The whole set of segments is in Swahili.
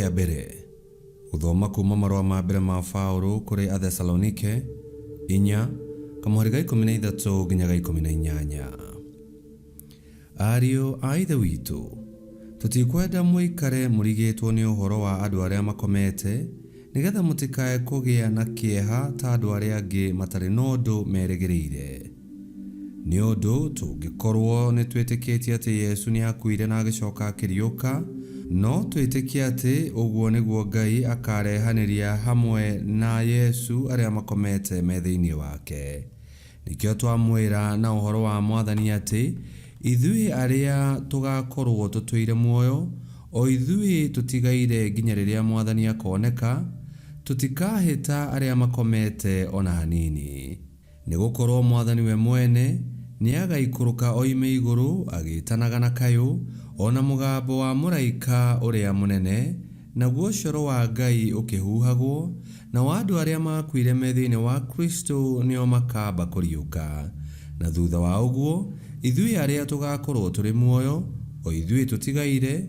kia mbere guthoma kuma marũa ma mbere ma Paulo kuri Athesalonike 4 kamuhari ga 13 nginya ga 18. Ariũ a Ithe witũ, tutikwenda muikare murigitwo ni uhoro wa andu aria makomete nigetha mutikae kũgĩa na kieha ta andu aria angĩ matarĩ na ũndũ merĩgĩrĩire. Nĩ ũndũ tũngĩkorwo nĩ twĩtĩkĩtie atĩ Yesu nĩ akuire na agĩcoka akĩriũka, no twĩtĩkie atĩ ũguo nĩguo Ngai akarehanĩria hamwe na Yesu arĩa makomete thĩinĩ wake. Nikĩo twamwĩra na ũhoro wa Mwathani atĩ ithuĩ arĩa tũgakorwo tũtũire muoyo, o ithuĩ tũtigaire nginya rĩrĩa Mwathani akoneka, tũtikahĩta arĩa makomete ona hanini. Nĩgũkorwo Mwathani we mwene nĩ agaikũrũka oime igũrũ agĩtanaga na kayũ ona mũgambo wa mũraika ũrĩa mũnene, naguo coro wa Ngai ũkĩhuhagwo, na andũ arĩa makuire thĩinĩ wa Kristo nĩo makamba kũriũka. Na thutha wa ũguo ithuĩ arĩa tũgakorwo tũrĩ muoyo, o ithuĩ tũtigaire,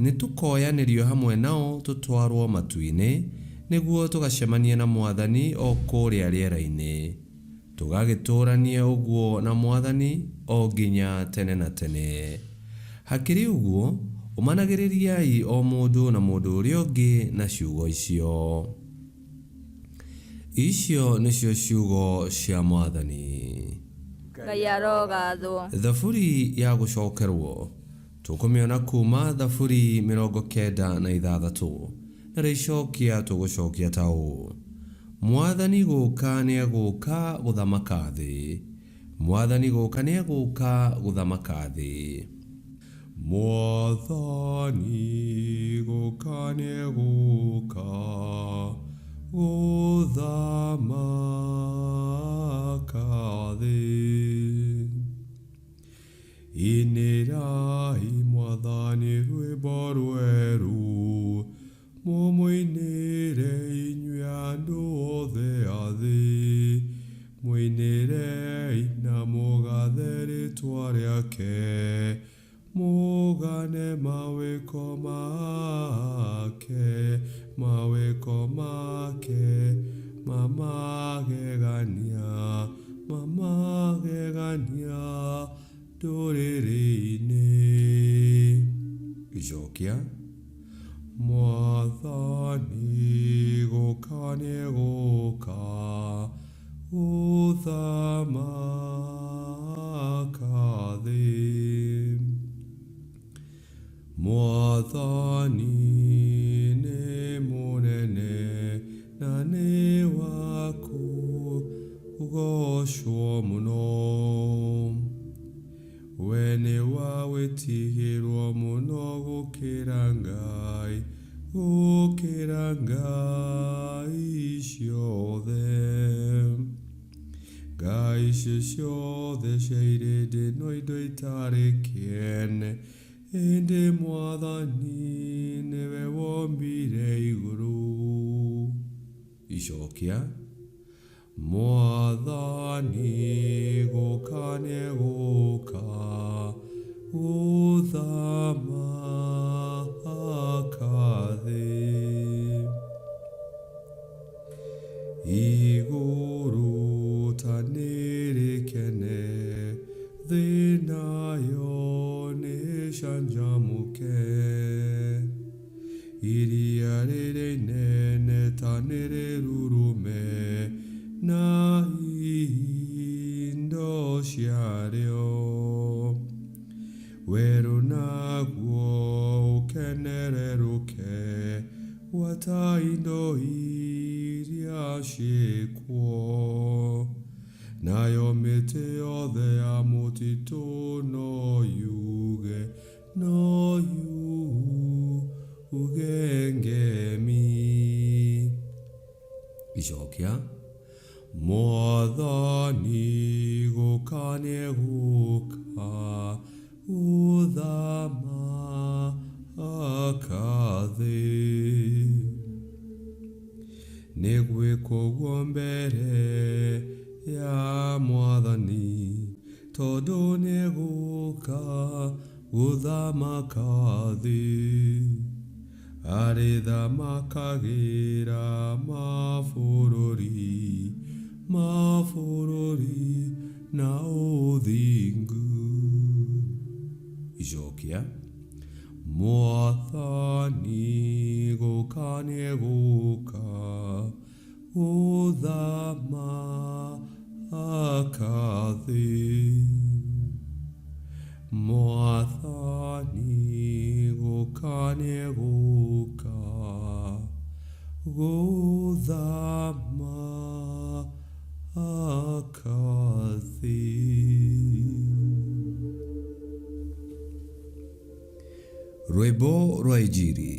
nĩ tũkoyanĩrio hamwe nao tũtwarwo matu-inĩ nĩguo tũgacemanie na Mwathani o kũrĩa rĩera-inĩ, tũgagĩtũranie ũguo na Mwathani o nginya tene na tene. Hakĩrĩ ũguo, ũmanagĩrĩriai o mũndũ na mũndũ ũrĩa ũngĩ na ciugo icio. Icio nĩcio ciugo cia Mwathani. Ngai arogathwo. Thaburi ya gũcokerwo tũkũmĩona kuma thaburi 96 na rĩcokia tũgũcokia ta ũũ: Mwathani gũka nĩ egũka gũthamaka thĩ. Mwathani gũka nĩ egũka gũthamaka thĩ. Mwathani gũka nĩ egũka gũthamaka thĩ. Inĩrai Mwathani rwĩmbo rwerũ, mũmũinĩre inyuĩ andũ othe a thĩ. Mũinĩrei na mũgathe rĩĩtwa rĩake, mũgane mawĩko make, mawĩko make mamagegania, mamagegania ndũrĩrĩ-inĩ. Icokia: Mwathani gũka nĩ egũka gũthamaka thĩ. Mwathani nĩ mũnene na nĩ wa kũgocwo mũno. We nĩ wa gwĩtigĩrwo mũno gũkĩra ngai, gũkĩra ngai ciothe. Ngai icio ciothe cia irĩndĩ no indo itarĩ kĩene, ĩndĩ Mwathani nĩwe wombire igũrũ. Icokia: Mwathani gũka nĩ egũka gũthamaka thĩ. Igũrũ ta nĩ rĩkene, thĩ nayo nĩ canjamũke. Iria rĩrĩ inene ta nĩ rĩrurume, na indo ciarĩo. Werũ naguo ũkenererũke gwata indo iria ciĩkuo. Nayo mĩtĩ yothe ya mũtitũ no yuge, no yuge ngemi. Icokia: Mwathani gũka nĩ egũka gũthamaka thĩ. Nĩ gwĩkwo ũguo mbere ya Mwathani, tondũ nĩ egũka gũthamaka thĩ. arĩtha makagĩra mabũrũri na ũthingu. Icokia. Mwathani gũka nĩegũka gũthamaka thĩ. Mwathani gũka nĩegũka gũthamaka thĩ. Rwĩmbo rwa IGIRI.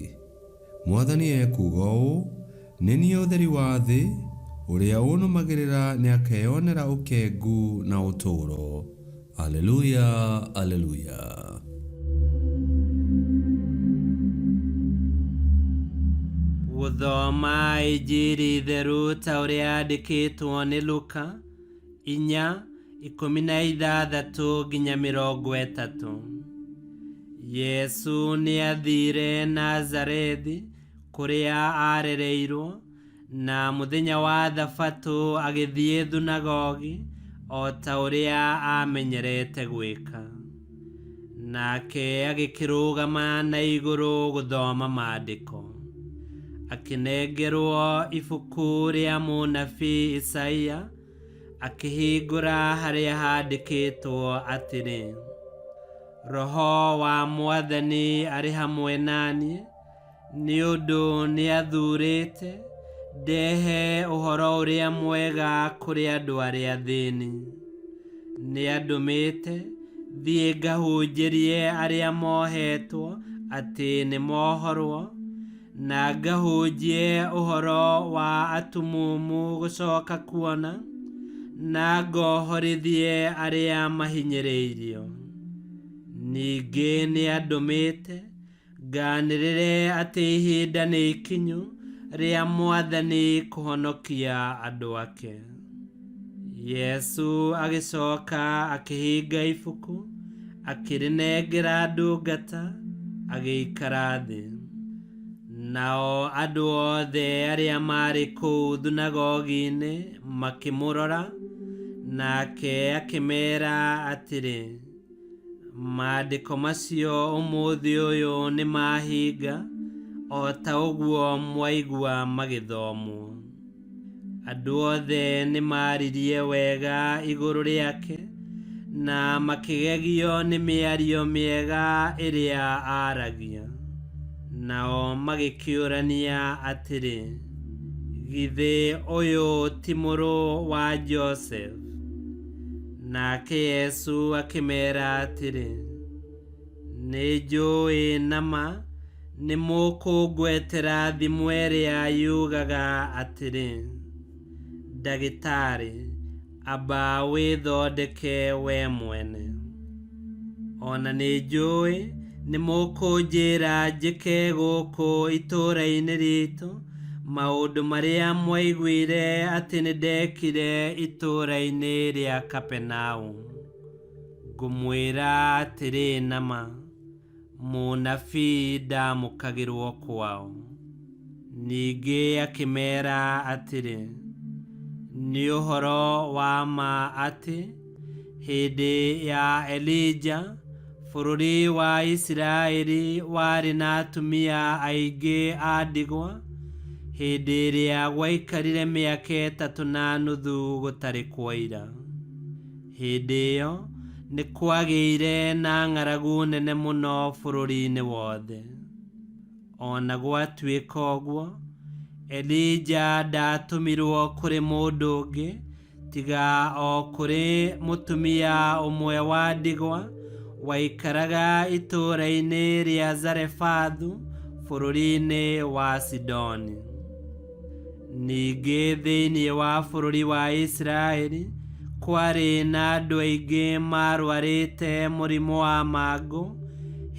Mwathani ekuuga ũũ: nĩ niĩ ũtheri wa thĩ, ũrĩa ũnũmagĩrĩra nĩakeyonera ũkengu na ũtũũro. Aleluya, aleluya. Gũthoma IGIRI theru ta ũrĩa yandĩkĩtwo nĩ Luka 4:16 nginya 30. Yesu nĩathire Nazarethi kũrĩa arereirwo, na mũthenya wa Thabatũ agĩthiĩ thunagogi o ta ũrĩa amenyerete gwĩka. Nake agĩkĩrũgama na igũrũ gũthoma maandĩko. Akĩnengerwo ibuku rĩa mũnabii Isaia, akĩhingũra harĩa handĩkĩtwo atĩrĩ: Roho wa Mwathani arĩ hamwe naniĩ, nĩ ũndũ nĩathurĩte ndehe ũhoro ũrĩa mwega kũrĩ andũ arĩa athĩni. Nĩandũmĩte thiĩ ngahunjĩrie arĩa mohetwo atĩ nĩ mohorwo, na ngahunjie ũhoro wa atumumu gũcoka kuona, na ngohorithie arĩa mahinyĩrĩirio. Ningĩ nĩandũmĩte nganĩrĩre atĩ ihinda nĩ ikinyu rĩa Mwathani kũhonokia andũ ake. Yesu agĩcoka akĩhinga ibuku, akĩrĩnengera ndungata, agĩikara thĩ. Nao andũ othe arĩa marĩ kũu thunagogi-inĩ makĩmũrora, nake akĩmeera atĩrĩ: maandĩko macio ũmũthĩ ũyũ nĩ mahinga, o ta ũguo mwaigua magĩthomwo. Andũ othe nĩ maririe wega igũrũ rĩake, na makĩgegio nĩ mĩario mĩega ĩrĩa aaragia. Nao magĩkĩũrania atĩrĩ: githĩ ũyũ ti mũrũ wa Joseph? Nake Yesu akĩmeera atĩrĩ: nĩnjũĩ nama nĩ mũkũngwetera thimo ĩrĩa yugaga atĩrĩ: ndagĩtarĩ, amba wĩthondeke we mwene. Ona nĩnjũĩ nĩ mũkũnjĩra njĩke gũkũ itũũra-inĩ ritũ maũndũ marĩa mwaiguire atĩ nĩndekire itũũra-inĩ rĩa Kapenaumu. Ngũmwĩra atĩrĩ nama, mũnabii ndamũkagĩrwo kwao. Ningĩ akĩmeera atĩrĩ: nĩ ũhoro wa ma atĩ hĩndĩ ya Elija bũrũri wa Isiraeli warĩ na atumia aingĩ a ndigwa, hĩndĩ ĩrĩa gwaikarire mĩaka 3.5 gũtarĩ kwaira. Hĩndĩ ĩyo nĩ kwagĩire na ng'aragu nene mũno bũrũri-inĩ wothe. Ona gwatuĩka ũguo, Elija ndatũmirwo kũrĩ mũndũ ũngĩ tiga o kũrĩ mũtumia ũmwe wa ndigwa waikaraga itũũra-inĩ rĩa Zarefathu bũrũri-inĩ wa Sidoni. Ningĩ thĩinĩ wa bũrũri wa Isiraeli kwarĩ na andũ aingĩ marwarĩte mũrimũ wa mangũ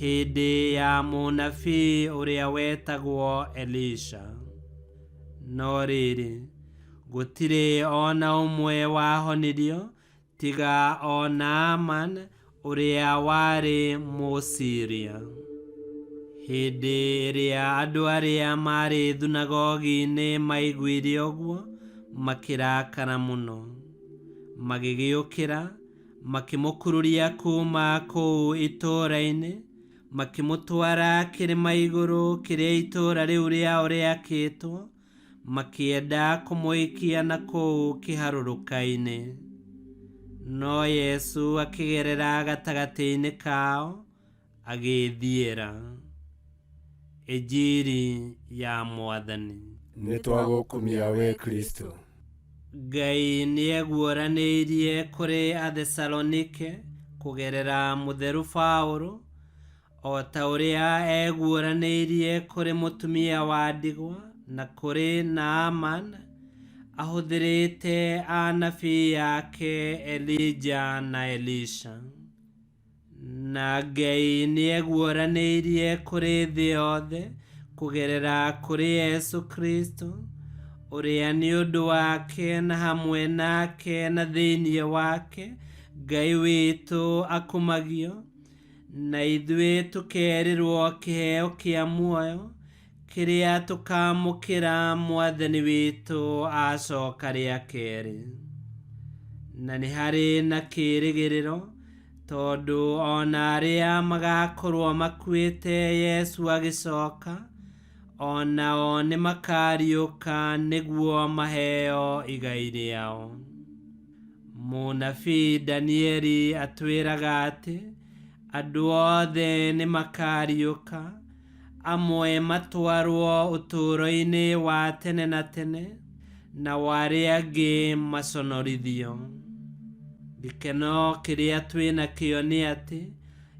hĩndĩ ya mũnabii ũrĩa wetagwo Elisha. No rĩrĩ, gũtirĩ ona ũmwe wahonirio tiga o Naaman ũrĩa warĩ Mũsiria. Hĩndĩ ĩrĩa andũ arĩa marĩ thunagogi-inĩ maiguire ũguo, makĩrakara mũno. Magĩgĩũkĩra, makĩmũkururia kuma kũu itũũra-inĩ, makĩmũtwara kĩrĩma igũrũ kĩrĩa itũũra rĩu rĩao rĩakĩtwo, makĩenda kũmũikia na kũu kĩharũrũka-inĩ. No Yesu akĩgerera gatagatĩ-inĩ kao, agĩthiĩra. Injiri ya Mwathani. Nĩtwagũkumia we Kristo. Ngai nĩeguũranĩirie kũrĩ Athesalonike kũgerera mũtheru Paũlũ, o ta ũrĩa eguũranĩirie kũrĩ mũtumia wa ndigwa na kũrĩ Naaman, ahũthĩrĩte anabii yake Elija na Elisha. Na Ngai nĩeguũranĩirie kũrĩ thĩ yothe kũgerera kũrĩ Yesu Kristo, ũrĩa nĩ ũndũ wake na hamwe nake na thĩinĩ wake Ngai witũ akumagio, na ithuĩ tũkerĩrwo kĩheo kĩa muoyo kĩrĩa tũkamũkĩra Mwathani witũ acoka rĩa kerĩ. Na nĩ harĩ na kĩĩrĩgĩrĩro, tondũ ona arĩa magakorwo makuĩte Yesu agĩcoka, onao nĩ makariũka nĩguo maheo igai rĩao. Mũnabii Danieli atwĩraga atĩ andũ othe nĩ makariũka, amwe matwarwo ũtũũro-inĩ wa tene na tene, na warĩa angĩ maconorithio. Gĩkeno kĩrĩa twĩnakĩo nĩ atĩ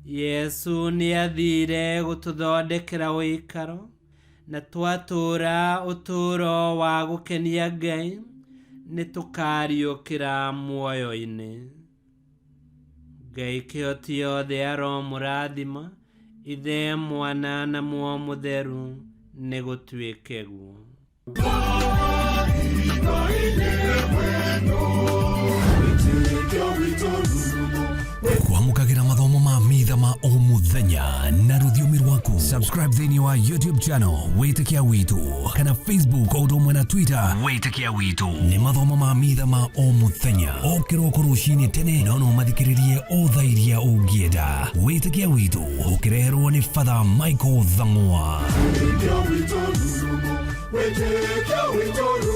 Yesu nĩathire gũtũthondekera ũikaro, na twatũũra ũtũũro wa gũkenia Ngai, nĩtũkariũkĩra muoyo-inĩ. Ngai kĩhoti yothe aromũrathima, Ithe, Mwana na Muoyo Mũtheru, nĩgũtuĩke guo. Kwamũkagĩra mathomo ma Mitha ma o mũthenya na rũthiomi rwaku. Subscribe thĩinĩ wa YouTube channel Witikia Witu, kana Facebook o ũndũ ũmwe na Twitter Witikia Witu. Nĩ mathomo ma Mitha ma o mũthenya, o kĩroko rũcinĩ tene, na no mathikĩrĩrie o thaa iria ũngĩenda. Witikia Witu ũkĩreherwo nĩ Father Michael Thang'wa. Witikia Witu.